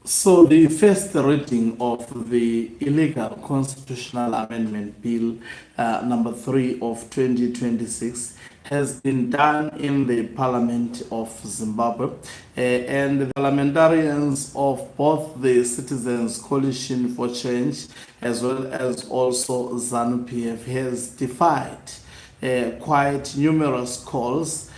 So the first reading of the illegal constitutional amendment bill number 3 of 2026 has been done in the Parliament of Zimbabwe, and the parliamentarians of both the Citizens Coalition for Change as well as also ZANU-PF has defied quite numerous calls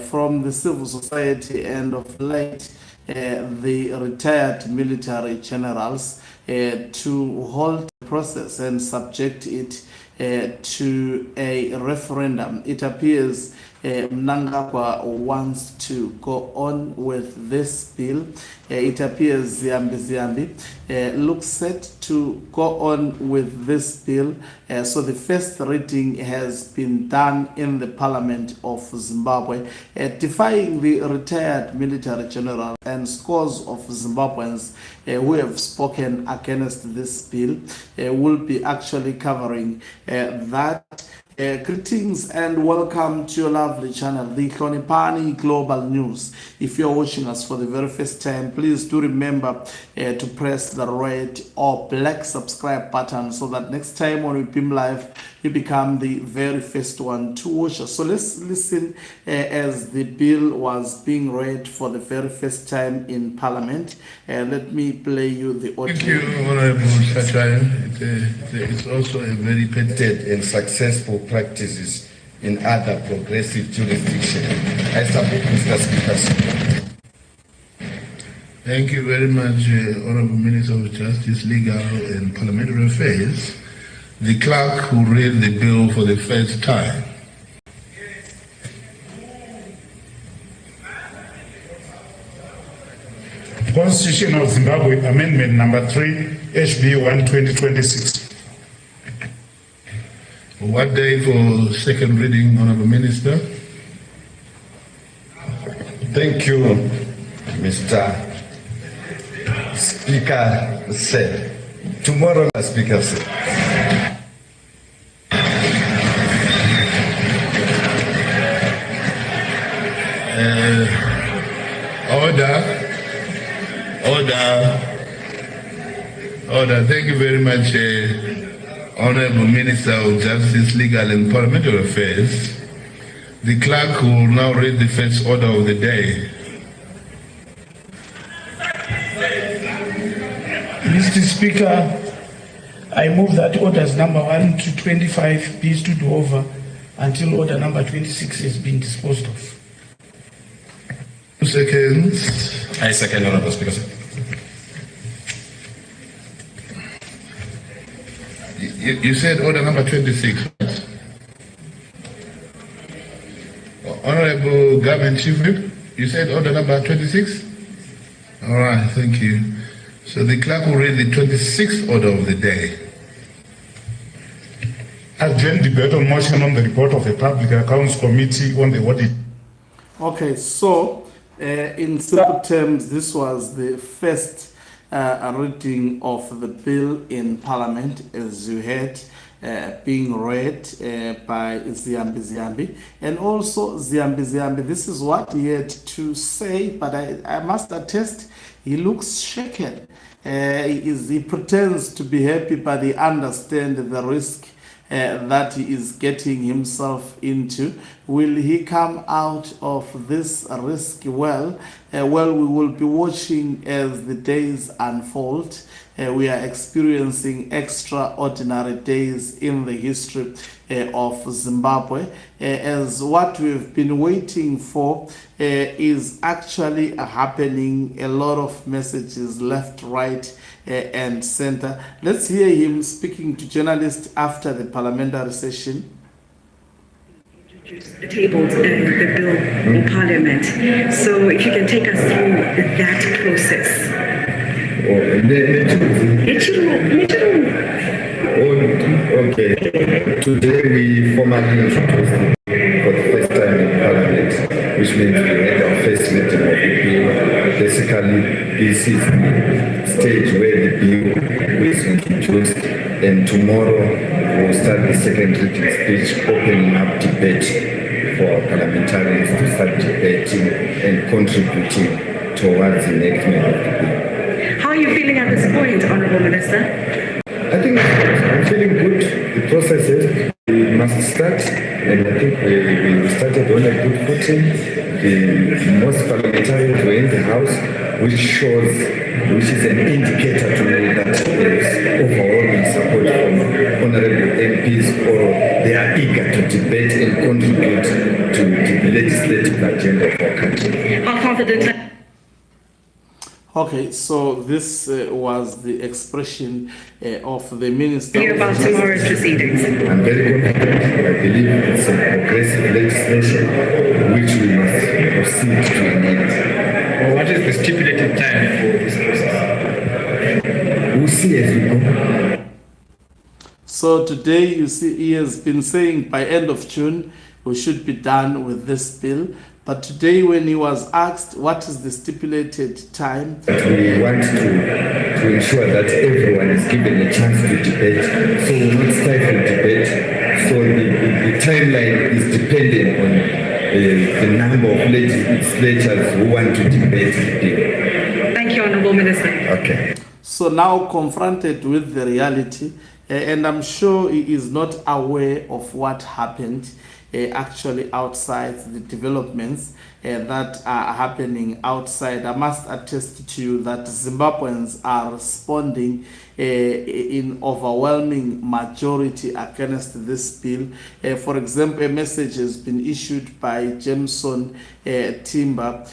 from the civil society and of late the retired military generals to halt the process and subject it to a referendum. It appears Mnangagwa wants to go on with this bill. It appears Ziyambi looks set to go on with this bill. So the first reading has been done in the Parliament of Zimbabwe, defying the retired military general and scores of Zimbabweans who have spoken against this bill. Will be actually covering that. Greetings and welcome to your lovely channel, the Hlonipani Global News. If you're watching us for the very first time, please do remember to press the red or black subscribe button so that next time when we beam live, you become the very first one to watch us. So let's listen as the bill was being read for the very first time in Parliament. Let me play you the audio. Thank you, Honorable Sachayan. It's also a very patented and successful practices in other progressive jurisdictions. I submit, Mr. Speaker. Thank you very much, Honorable Minister of Justice, Legal and Parliamentary Affairs. The clerk who read the bill for the first time. Constitution of Zimbabwe Amendment number 3, HB 1 2026. What day for second reading, Honorable Minister? Thank you, Mr. Speaker said. Tomorrow, the Speaker said. Order. Thank you very much, Honorable Minister of Justice, Legal and Parliamentary Affairs. The clerk will now read the first order of the day. Mr. Speaker, I move that orders number 1 to 25 be stood over until order number 26 has been disposed of. 2 seconds. I second, Honorable Speaker. You said order number 26, right? Honorable Government Chief Whip, you said order number 26? All right, thank you. So the clerk will read the 26th order of the day. Adjourn debate on motion on the report of the Public Accounts Committee on the audit. Okay, so in simple terms, this was the first reading of the bill in Parliament, as you heard, being read by Ziyambi. And also Ziyambi, this is what he had to say, but I must attest, he looks shaken. He pretends to be happy, but he understands the risk that he is getting himself into. Will he come out of this risk well? Well, we will be watching as the days unfold. We are experiencing extraordinary days in the history of Zimbabwe, as what we've been waiting for is actually happening. A lot of messages left, right, and center. Let's hear him speaking to journalists after the parliamentary session. Tabled the bill in Parliament. So if you can take us through that process. Okay. Today we formally introduced it for the first time in Parliament, which means we had our first meeting of the bill. Basically, this is the stage where the bill is introduced, and tomorrow we'll start the second reading speech, opening up debate for parliamentarians to start debating and contributing towards the enactment of the bill. How are Minister? I think I'm feeling good. The process is we must start, and I think we started on a good footing. The most parliamentarians were in the House, which is an indicator to me that there is overwhelming support from honorable MPs, or they are eager to debate and contribute to the legislative agenda of our country. How confident? Okay, so this was the expression of the Minister. Hear about tomorrow's proceedings. I'm very confident. I believe it's a progressive legislation which we must proceed to enact. Well, what is the stipulated time for this process? We'll see as we go. So today, you see, he has been saying by end of June, we should be done with this bill. But today, when he was asked what is the stipulated time, We want to ensure that everyone is given a chance to debate, so we will not stifle debate. So the timeline is dependent on the number of legislators who want to debate the bill. Thank you, Honourable Minister. Okay. so now confronted with the reality, and I'm sure he is not aware of what happened actually outside, the developments that are happening outside. I must attest to you that Zimbabweans are responding in overwhelming majority against this bill. For example, a message has been issued by Jameson Timber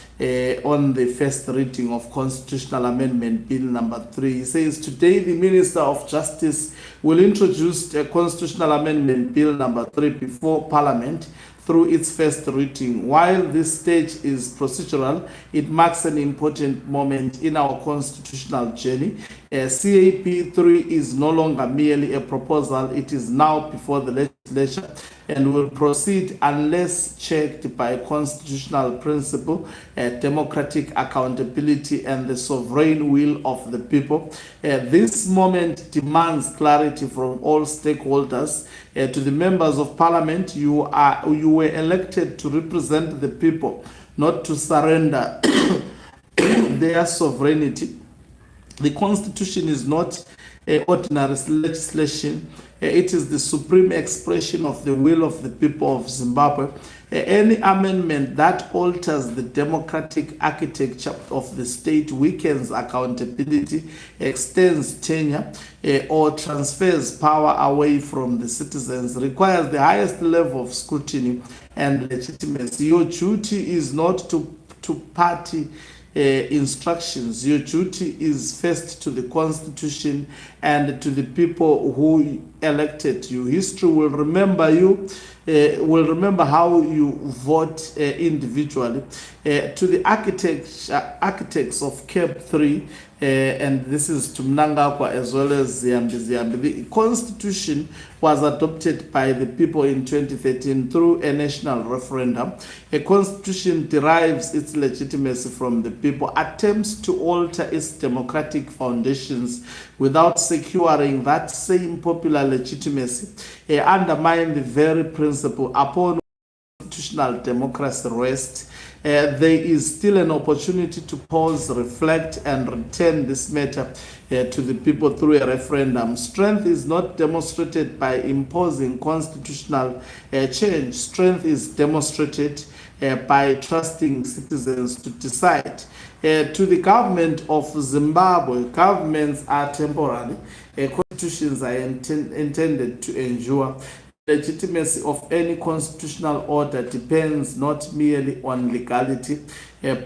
on the first reading of Constitutional Amendment Bill number 3. He says, today the Minister of Justice will introduce a Constitutional Amendment Bill number 3 before Parliament through its first reading. While this stage is procedural, it marks an important moment in our constitutional journey. CAP 3 is no longer merely a proposal, it is now before the legislature and will proceed unless checked by constitutional principle, democratic accountability, and the sovereign will of the people. This moment demands clarity from all stakeholders. To the members of Parliament, you were elected to represent the people, not to surrender their sovereignty. The Constitution is not ordinary legislation. It is the supreme expression of the will of the people of Zimbabwe. Any amendment that alters the democratic architecture of the state, weakens accountability, extends tenure, or transfers power away from the citizens requires the highest level of scrutiny and legitimacy. Your duty is not to party instructions. Your duty is first to the Constitution and to the people who elected you. History will remember you, will remember how you vote individually. To the architects of CAP 3, and this is to Mnangagwa as well as Ziyambi. The Constitution was adopted by the people in 2013 through a national referendum. A Constitution derives its legitimacy from the people. Attempts to alter its democratic foundations without securing that same popular legitimacy undermine the very principle upon constitutional democracy rests. There is still an opportunity to pause, reflect, and return this matter to the people through a referendum. Strength is not demonstrated by imposing constitutional change. Strength is demonstrated by trusting citizens to decide. To the government of Zimbabwe, governments are temporary. Constitutions are intended to endure. Legitimacy of any constitutional order depends not merely on legality,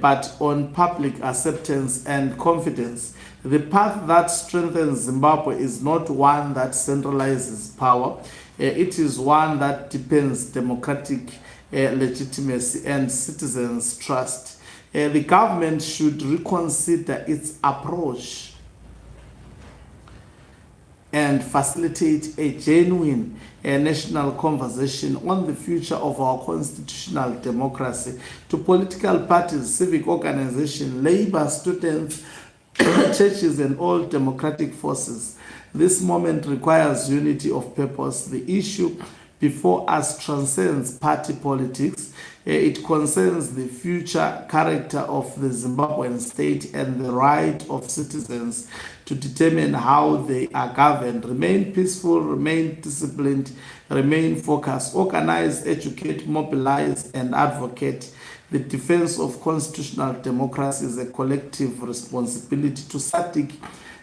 but on public acceptance and confidence. The path that strengthens Zimbabwe is not one that centralizes power. It is one that depends democratic legitimacy and citizens' trust. The government should reconsider its approach and facilitate a genuine national conversation on the future of our constitutional democracy. To political parties, civic organizations, labor, students, churches, and all democratic forces, this moment requires unity of purpose. The issue before us transcends party politics. It concerns the future character of the Zimbabwean state and the right of citizens to determine how they are governed. Remain peaceful, remain disciplined, remain focused, organize, educate, mobilize, and advocate. The defense of constitutional democracy is a collective responsibility to SADC,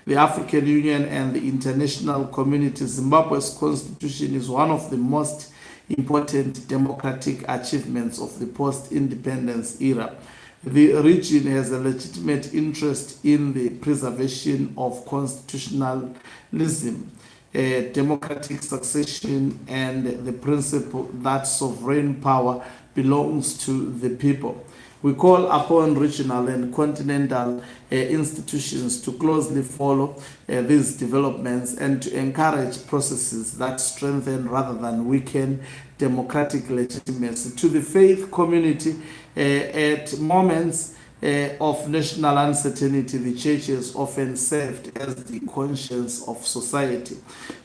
the African Union, and the international community. Zimbabwe's constitution is one of the most important democratic achievements of the post-independence era. The region has a legitimate interest in the preservation of constitutionalism, democratic succession, and the principle that sovereign power belongs to the people. We call upon regional and continental institutions to closely follow these developments and to encourage processes that strengthen rather than weaken democratic legitimacy. To the faith community, at moments of national uncertainty, the church has often served as the conscience of society.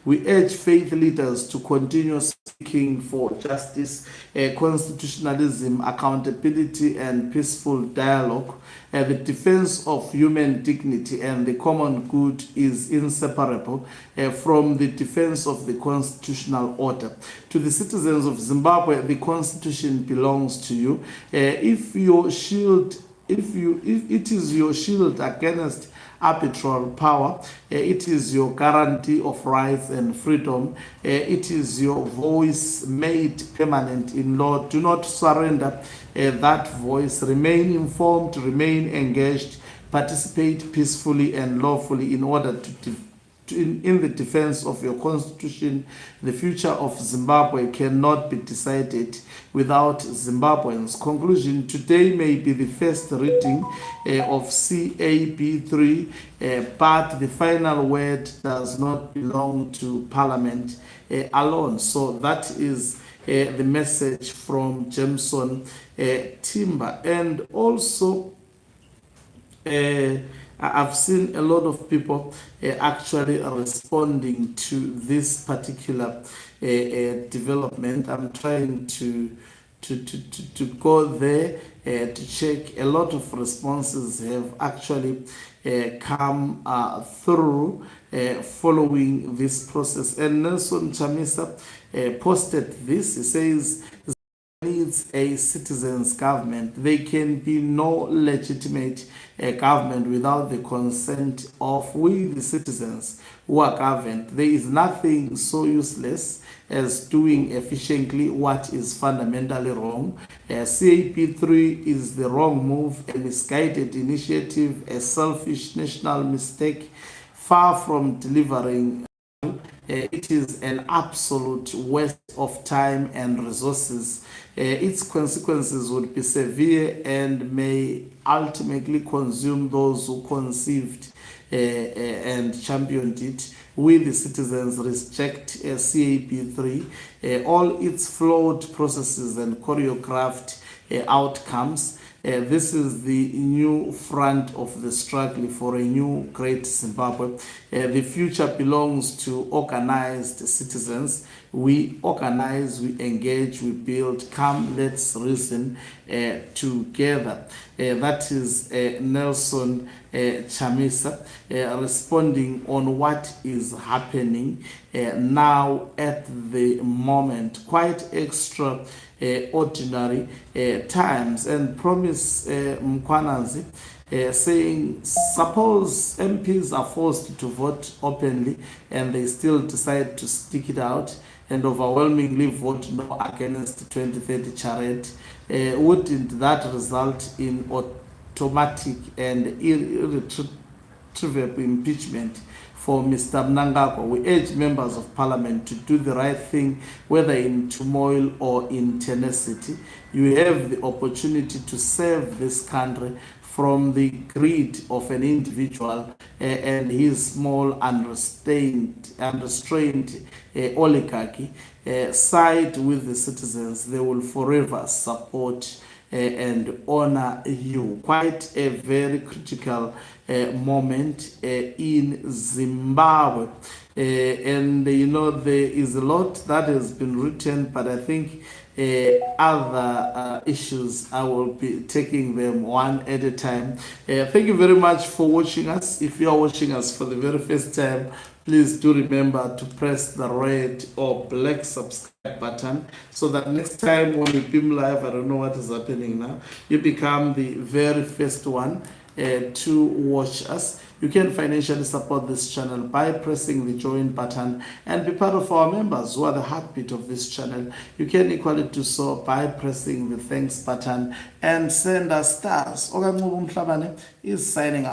We urge faith leaders to continue speaking for justice, constitutionalism, accountability, and peaceful dialogue. The defense of human dignity and the common good is inseparable from the defense of the constitutional order. To the citizens of Zimbabwe, the constitution belongs to you. If it is your shield against arbitral power, it is your guarantee of rights and freedom, it is your voice made permanent in law. Do not surrender that voice. Remain informed, remain engaged, participate peacefully and lawfully in order in the defense of your constitution. The future of Zimbabwe cannot be decided without Zimbabweans. Conclusion: today may be the first reading of CAB3, but the final word does not belong to Parliament alone. So that is the message from Jameson Timber. And also, I've seen a lot of people actually responding to this particular development. I'm trying to go there to check. A lot of responses have actually come through following this process. And Nelson Chamisa posted this. He says, needs a citizens' government. There can be no legitimate government without the consent of we, the citizens who are governed. There is nothing so useless as doing efficiently what is fundamentally wrong. CAP3 is the wrong move, a misguided initiative, a selfish national mistake, far from delivering. It is an absolute waste of time and resources. Its consequences would be severe and may ultimately consume those who conceived and championed it. We, the citizens, reject CAP3, all its flawed processes and choreographed outcomes. This is the new front of the struggle for a new great Zimbabwe. The future belongs to organized citizens. We organize, we engage, we build. Come, let's reason together. That is Nelson Chamisa responding on what is happening now at the moment. Quite extra ordinary times. And Promise Mkwananzi saying, suppose MPs are forced to vote openly and they still decide to stick it out and overwhelmingly vote no against the 2030 charade, wouldn't that result in automatic and irretrievable impeachment for Mr. Mnangagwa? We urge members of parliament to do the right thing, whether in turmoil or in tenacity. You have the opportunity to save this country from the greed of an individual and his small unrestrained oligarchy. Side with the citizens. They will forever support and honor you. Quite a very critical moment in Zimbabwe. And you know, there is a lot that has been written, but I think other issues, I will be taking them one at a time. Thank you very much for watching us. If you are watching us for the very first time, please do remember to press the red or black subscribe button so that next time when we beam live, I don't know what is happening now, you become the very first one to watch us. You can financially support this channel by pressing the join button and be part of our members who are the heartbeat of this channel. You can equally do so by pressing the thanks button and send us stars. Okanqube Mhlabane is signing out.